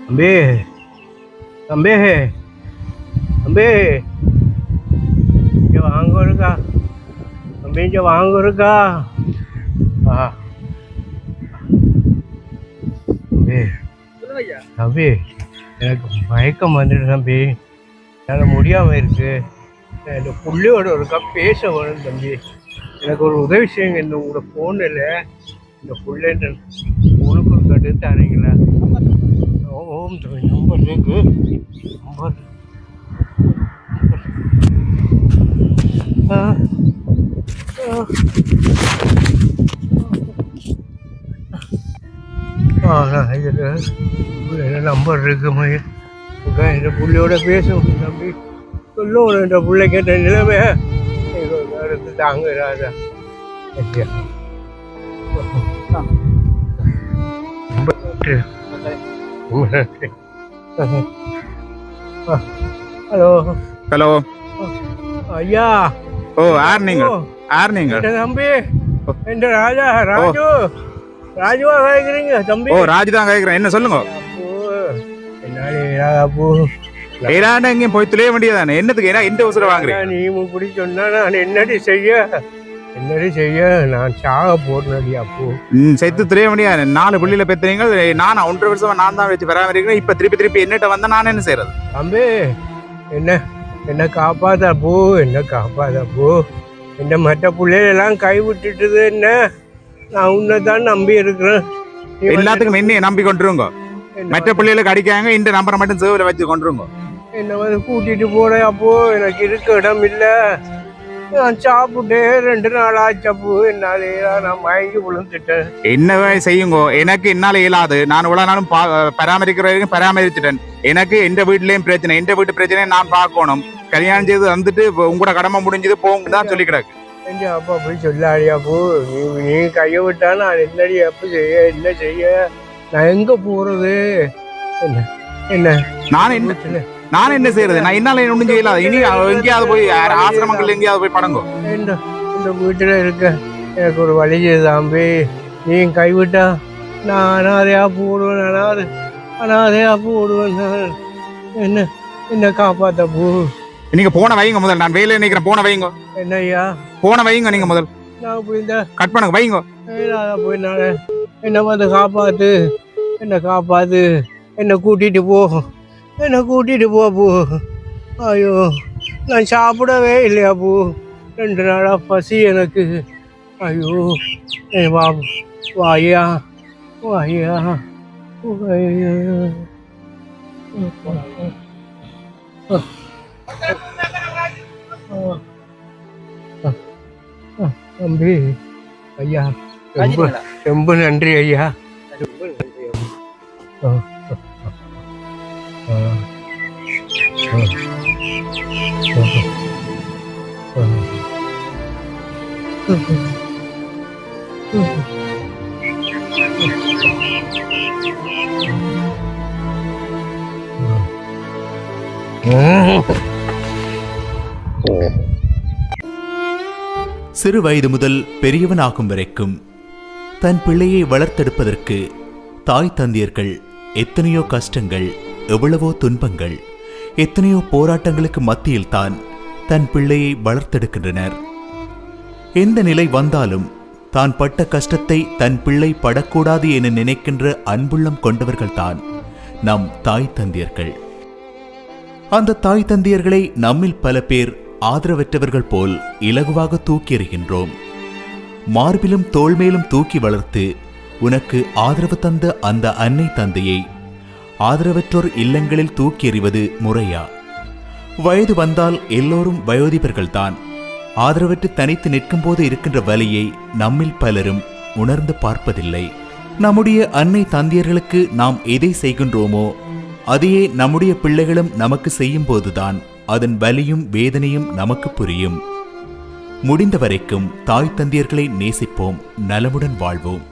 தம்பி தம்பி தம்பி இங்கே வாங்க இருக்கா தம்பி, இங்கே வாங்க இருக்கா. தம்பி தம்பி, எனக்கு மயக்கம் வந்துட்டு தம்பி, என்னால் முடியாமல் இருக்கு. இந்த புள்ளியோட ஒருக்கா பேச வேணும் தம்பி. எனக்கு ஒரு உதவி செய்யுங்க. இந்த உங்களோட ஃபோனில் இந்த புள்ளை உனக்கு ஒரு கட்டு தரீங்களா? ஓம் தம்பி, நம்பர் இருக்கு. நம்பர் இதில் நம்பர் இருக்கு. இந்த புள்ளையோட பேசணும் தம்பி. சொல்லணும் இந்த பிள்ளை கேட்ட நிலைமை எடுத்து தாங்க ராஜா. ஹலோ ஹலோ ஐயா. ஓ, யார் நீங்க? யார் நீங்க? தம்பி, என் ராஜா ராஜு. ராஜுவா கேட்குறீங்க தம்பி? ஓ, ராஜு தான் கேட்குறேன். என்ன சொல்லுங்க. என்னால அப்போ ஏடாண்ட எங்கேயும் போய் துளைய வேண்டியதானே? என்னத்துக்கு? ஏன்னா எந்த அவசரம் வாங்குறேன்? நீ இப்படி சொன்னா நான் என்னடி செய்ய? நான் சாக போடுனடி அப்போ. செத்து துளைய வேண்டியதானே? 4 பிள்ளைல பெற்றீங்க. நான் 1.5 வருஷமா நான் தான் வச்சு பராமரிக்கிறேன். இப்ப திருப்பி என்னட்ட வந்தா நான் என்ன செய்யறது? தம்பி, என்ன காப்பாதப்போ, என்ன மற்ற பிள்ளைகளெல்லாம் கை விட்டுட்டுது. என்ன நான் உன்னைதான் நம்பி இருக்கிறேன். எல்லாத்துக்கும் என்னைய நம்பி கொண்டுருங்க. மற்ற பிள்ளைகளுக்கு அடிக்காங்க. இந்த நம்பரை மட்டும் சேவல வச்சு கொண்டுருங்க. என்ன வந்து கூட்டிட்டு போறேன் அப்போ. எனக்கு இருக்க இடம் இல்லை. நான் சாப்பிட்டே 2 நாள் ஆச்சப்போ. என்னாலே நான் மயங்கி விழுந்துட்டேன். என்னவே செய்யுங்க. எனக்கு என்னால இயலாது. நான் இவ்வளவு நாளும் பராமரிக்கிற வரைக்கும் பராமரிச்சுட்டேன். எனக்கு எந்த வீட்லயும் பிரச்சனை, எந்த வீட்டு பிரச்சனையும் நான் பார்க்கணும். கல்யாணம் செய்து வந்துட்டு உங்களோட கடமை முடிஞ்சது போங்க தான் சொல்லி கிடக்கு. அப்பா போய் சொல்லாடியா போ. நீ கையை விட்டா நான் என்னடி அப்ப என்ன செய்ய? நான் எங்க போறது? நான் என்ன செய்யறது? நான் என்னால ஒண்ணும் செய்யலாது. இனி எங்கேயாவது போய் ஆசிரமங்கள் எங்கேயாவது போய் படங்கோ. இந்த வீட்டுல இருக்க எனக்கு ஒரு வழி தம்பி. நீ கைவிட்டா நான் அனாதையா போடுவேன். என்ன காப்பாத்த போ. நீங்க போன வைங்க முதல். நான் வேலையை நினைக்கிறேன். போன வைங்க. என்ன ஐயா? போன வைங்க நீங்க முதல். நான் போய் இந்த கட் பண்ணுங்க வைங்க. போய் நான் என்ன வந்து காப்பாத்து. என்ன கூட்டிட்டு போ. போ. ஐயோ, நான் சாப்பிடவே இல்லையா பூ, 2 நாளா பசி எனக்கு. ஐயோ வா வாயா வாயா வாயா. தம்பி ஐயா ரொம்ப ரொம்ப நன்றி ஐயா. ரொம்ப நன்றி சிறு வயது முதல் பெரியவனாகும் வரைக்கும் தன் பிள்ளையை வளர்த்தெடுப்பதற்கு தாய் தந்தையர்கள் எத்தனையோ கஷ்டங்கள், எவ்வளவோ துன்பங்கள், எத்தனையோ போராட்டங்களுக்கு மத்தியில் தான் தன் பிள்ளையை வளர்த்தெடுக்கின்றனர். எந்த நிலை வந்தாலும் தான் பட்ட கஷ்டத்தை தன் பிள்ளை படக்கூடாது என நினைக்கின்ற அன்புள்ளம் கொண்டவர்கள்தான் நம் தாய் தந்தையர்கள். அந்த தாய் தந்தையர்களை நம்மில் பல பேர் ஆதரவற்றவர்கள் போல் இலகுவாக தூக்கி எறிகின்றோம். மார்பிலும் தோள்மேலும் தூக்கி வளர்த்து உனக்கு ஆதரவு தந்த அந்த அன்னை தந்தையை ஆதரவற்றோர் இல்லங்களில் தூக்கி எறிவது முறையா? வயது வந்தால் எல்லோரும் வயோதிபர்கள்தான். ஆதரவற்று தனித்து நிற்கும் போது இருக்கின்ற வலியை நம்மில் பலரும் உணர்ந்து பார்ப்பதில்லை. நம்முடைய அன்னை தந்தையர்களுக்கு நாம் எதை செய்கின்றோமோ அதையே நம்முடைய பிள்ளைகளும் நமக்கு செய்யும் போதுதான் அதன் வலியும் வேதனையும் நமக்கு புரியும். முடிந்த வரைக்கும் தாய் தந்தையர்களை நேசிப்போம், நலமுடன் வாழ்வோம்.